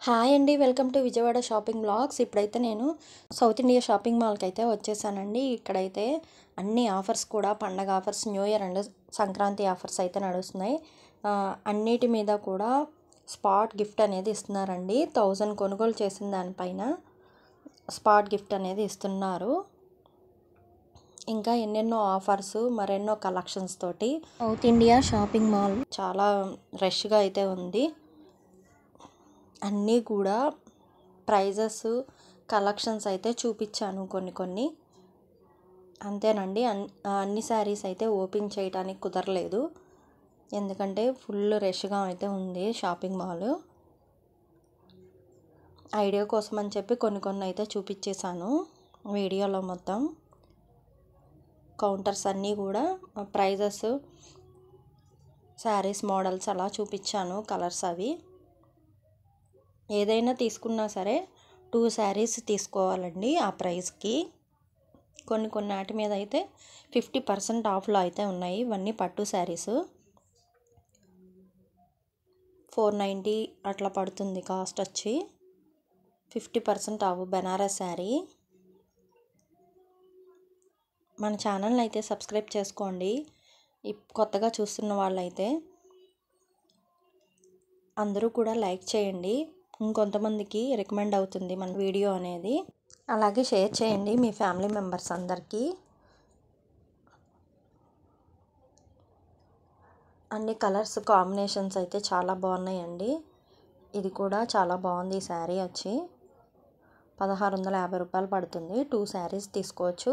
Hi అండి, welcome to Vijayawada shopping blogs. ఇప్పుడైతే నేను సౌత్ ఇండియా షాపింగ్ మాల్కి అయితే వచ్చేసానండి. ఇక్కడైతే అన్ని ఆఫర్స్ కూడా పండగ offers, new year and Sankranti offers అయితే నడుస్తున్నాయి. అన్నిటి మీద కూడా స్పాట్ గిఫ్ట్ అనేది ఇస్తున్నారండి. 1000 కొనుగోలు చేసిన దానిపైన స్పాట్ గిఫ్ట్ అనేది ఇస్తున్నారు. ఇంకా ఎన్నెన్నో ఆఫర్స్, మరెన్నో కలెక్షన్స్ తోటి సౌత్ ఇండియా షాపింగ్ మాల్ చాలా రష్గా అయితే ఉంది. అన్నీ కూడా ప్రైజెస్, కలెక్షన్స్ అయితే చూపించాను కొన్ని. అంతేనండి. అన్ని శారీస్ అయితే ఓపెన్ చేయడానికి కుదరలేదు, ఎందుకంటే ఫుల్ రష్గా అయితే ఉంది షాపింగ్ మాల్. ఐడియా కోసం అని చెప్పి కొన్ని అయితే చూపించేశాను వీడియోలో. మొత్తం కౌంటర్స్ అన్నీ కూడా ప్రైజెస్, శారీస్ మోడల్స్ అలా చూపించాను, కలర్స్ అవి. ఏదైనా తీసుకున్నా సరే 2 శారీస్ తీసుకోవాలండి ఆ ప్రైస్కి. కొన్ని వాటి మీద అయితే 50% ఆఫ్లో అయితే ఉన్నాయి. ఇవన్నీ పట్టు శారీస్. 490 అట్లా పడుతుంది కాస్ట్ వచ్చి. 50% ఆఫ్ బెనారస్ శారీ. మన ఛానల్ని అయితే సబ్స్క్రైబ్ చేసుకోండి. కొత్తగా చూస్తున్న వాళ్ళైతే అందరూ కూడా లైక్ చేయండి. ఇంకొంతమందికి రికమెండ్ అవుతుంది మన వీడియో అనేది. అలాగే షేర్ చేయండి మీ ఫ్యామిలీ మెంబర్స్ అందరికీ. అన్ని కలర్స్ కాంబినేషన్స్ అయితే చాలా బాగున్నాయండి. ఇది కూడా చాలా బాగుంది. ఈ శారీ వచ్చి 1650 రూపాయలు పడుతుంది. 2 శారీస్ తీసుకోవచ్చు.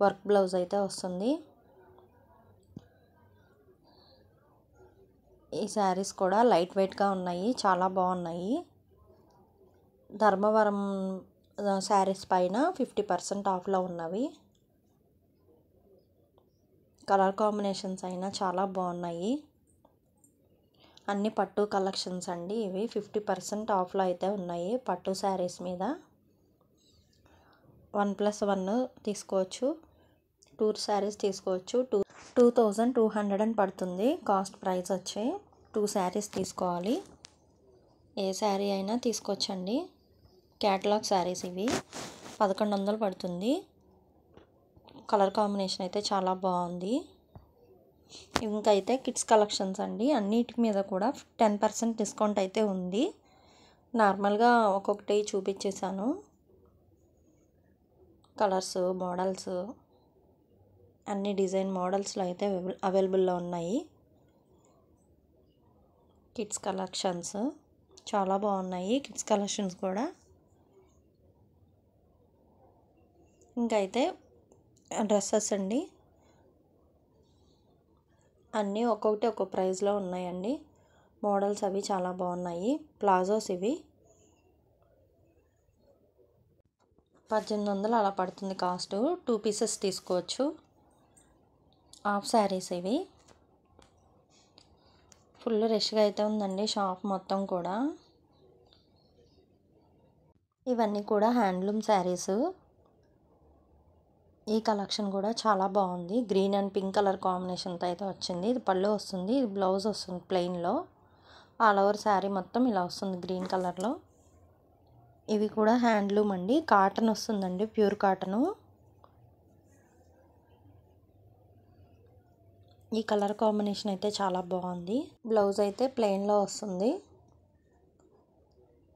వర్క్ బ్లౌజ్ అయితే వస్తుంది. ఈ శారీస్ కూడా లైట్ వెయిట్గా ఉన్నాయి, చాలా బాగున్నాయి. ధర్మవరం శారీస్ పైన 50% ఆఫ్లో ఉన్నవి. కలర్ కాంబినేషన్స్ అయినా చాలా బాగున్నాయి. అన్ని పట్టు కలెక్షన్స్ అండి ఇవి. 50% ఆఫ్లో అయితే ఉన్నాయి పట్టు శారీస్ మీద. 1+1 తీసుకోవచ్చు. 2 శారీస్ తీసుకోవచ్చు. 2200 అని పడుతుంది కాస్ట్ ప్రైస్ వచ్చి. 2 శారీస్ తీసుకోవాలి. ఏ శారీ అయినా తీసుకోవచ్చండి. క్యాటలాగ్ శారీస్ ఇవి. 1100 పడుతుంది. కలర్ కాంబినేషన్ అయితే చాలా బాగుంది. ఇంకైతే కిడ్స్ కలెక్షన్స్ అండి. అన్నిటి మీద కూడా 10% డిస్కౌంట్ అయితే ఉంది. నార్మల్గా ఒక్కొక్కటి చూపించేశాను. కలర్స్, మోడల్స్ అన్ని డిజైన్ మోడల్స్లో అయితే అవైలబుల్లో ఉన్నాయి. కిడ్స్ కలెక్షన్స్ చాలా బాగున్నాయి. కిడ్స్ కలెక్షన్స్ కూడా. ఇంకైతే డ్రెస్సెస్ అండి. అన్నీ ఒక్కొక్కటి ఒక్కొక్క ప్రైస్లో ఉన్నాయండి. మోడల్స్ అవి చాలా బాగున్నాయి. ప్లాజోస్ ఇవి 1800 అలా పడుతుంది కాస్ట్. 2 పీసెస్ తీసుకోవచ్చు. హాఫ్ శారీస్ ఇవి. ఫుల్ రష్గా అయితే ఉందండి షాప్ మొత్తం కూడా. ఇవన్నీ కూడా హ్యాండ్లూమ్ శారీస్. ఈ కలెక్షన్ కూడా చాలా బాగుంది. గ్రీన్ అండ్ పింక్ కలర్ కాంబినేషన్తో అయితే వచ్చింది. ఇది పళ్ళు వస్తుంది, ఇది బ్లౌజ్ వస్తుంది ప్లెయిన్లో. ఆల్ ఓవర్ శారీ మొత్తం ఇలా వస్తుంది గ్రీన్ కలర్లో. ఇవి కూడా హ్యాండ్లూమ్ అండి. కాటన్ వస్తుందండి, ప్యూర్ కాటను. ఈ కలర్ కాంబినేషన్ అయితే చాలా బాగుంది. బ్లౌజ్ అయితే ప్లెయిన్లో వస్తుంది.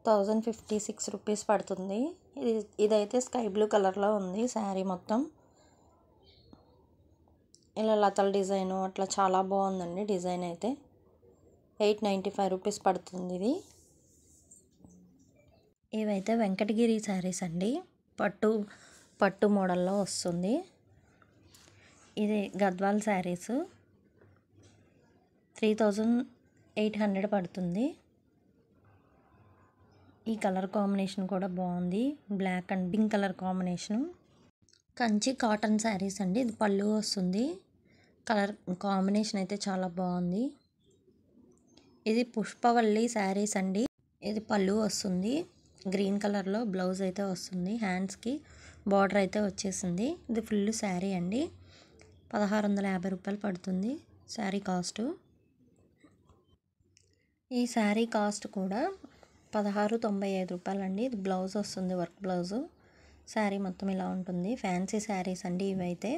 1056 రూపీస్ పడుతుంది. ఇదైతే స్కై బ్లూ కలర్లో ఉంది శారీ మొత్తం. ఇలా లతల డిజైను అట్లా చాలా బాగుందండి డిజైన్ అయితే. 895 రూపీస్ పడుతుంది ఇది. ఇవైతే వెంకటగిరి శారీస్ అండి. పట్టు మోడల్లో వస్తుంది. ఇది గద్వాల్ శారీస్. 3800 పడుతుంది. ఈ కలర్ కాంబినేషన్ కూడా బాగుంది. Black and pink colour combination. Kanchi cotton saris అండి. ఇది పళ్ళు వస్తుంది. కలర్ కాంబినేషన్ అయితే చాలా బాగుంది. ఇది పుష్పవల్లి శారీస్ అండి. ఇది పళ్ళు వస్తుంది. గ్రీన్ కలర్లో బ్లౌజ్ అయితే వస్తుంది. హ్యాండ్స్కి బార్డర్ అయితే వచ్చేసింది. ఇది ఫుల్ శారీ అండి. 1650 రూపాయలు పడుతుంది శారీ కాస్ట్. ఈ శారీ కాస్ట్ కూడా 1695 అండి. ఇది బ్లౌజ్ వస్తుంది, వర్క్ బ్లౌజు. శారీ మొత్తం ఇలా ఉంటుంది. ఫ్యాన్సీ శారీస్ అండి ఇవైతే.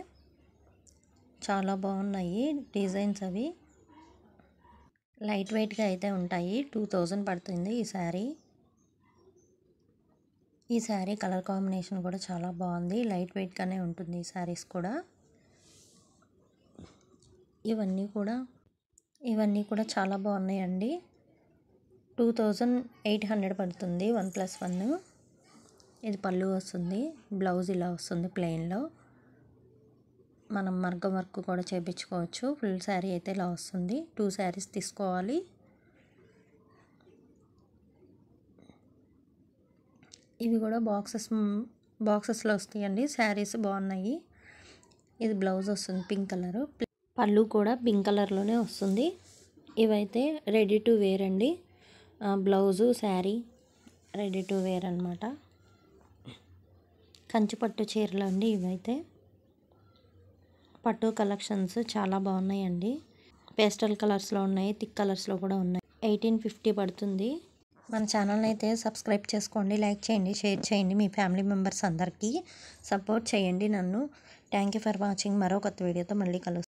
చాలా బాగున్నాయి డిజైన్స్ అవి. లైట్ వెయిట్గా అయితే ఉంటాయి. 2000 పడుతుంది ఈ శారీ. ఈ శారీ కలర్ కాంబినేషన్ కూడా చాలా బాగుంది. లైట్ వెయిట్గానే ఉంటుంది ఈ శారీస్ కూడా. ఇవన్నీ కూడా చాలా బాగున్నాయండి. 2800 పడుతుంది 1+1. ఇది పళ్ళు వస్తుంది. బ్లౌజ్ ఇలా వస్తుంది ప్లెయిన్లో. మనం మగ్గం వర్క్ కూడా చేయించుకోవచ్చు. ఫుల్ శారీ అయితే ఇలా వస్తుంది. 2 శారీస్ తీసుకోవాలి. ఇవి కూడా బాక్సెస్లో వస్తాయండి. శారీస్ బాగున్నాయి. ఇది బ్లౌజ్ వస్తుంది పింక్ కలరు. పళ్ళు కూడా పింక్ కలర్లోనే వస్తుంది. ఇవైతే రెడీ టు వేర్ అండి. Blouse sari ready to wear అనమాట. కంచిపట్టు చీరలు అండి ఇవైతే. పట్టు కలెక్షన్స్ చాలా బాగున్నాయండి. పేస్టల్ కలర్స్లో ఉన్నాయి, థిక్ కలర్స్లో కూడా ఉన్నాయి. 1850 పడుతుంది. మన ఛానల్ని అయితే సబ్స్క్రైబ్ చేసుకోండి, లైక్ చేయండి, షేర్ చేయండి. మీ ఫ్యామిలీ మెంబర్స్ అందరికీ సపోర్ట్ చేయండి నన్ను. Thank you for watching. మరో కొత్త వీడియోతో మళ్ళీ కలుస్తాను.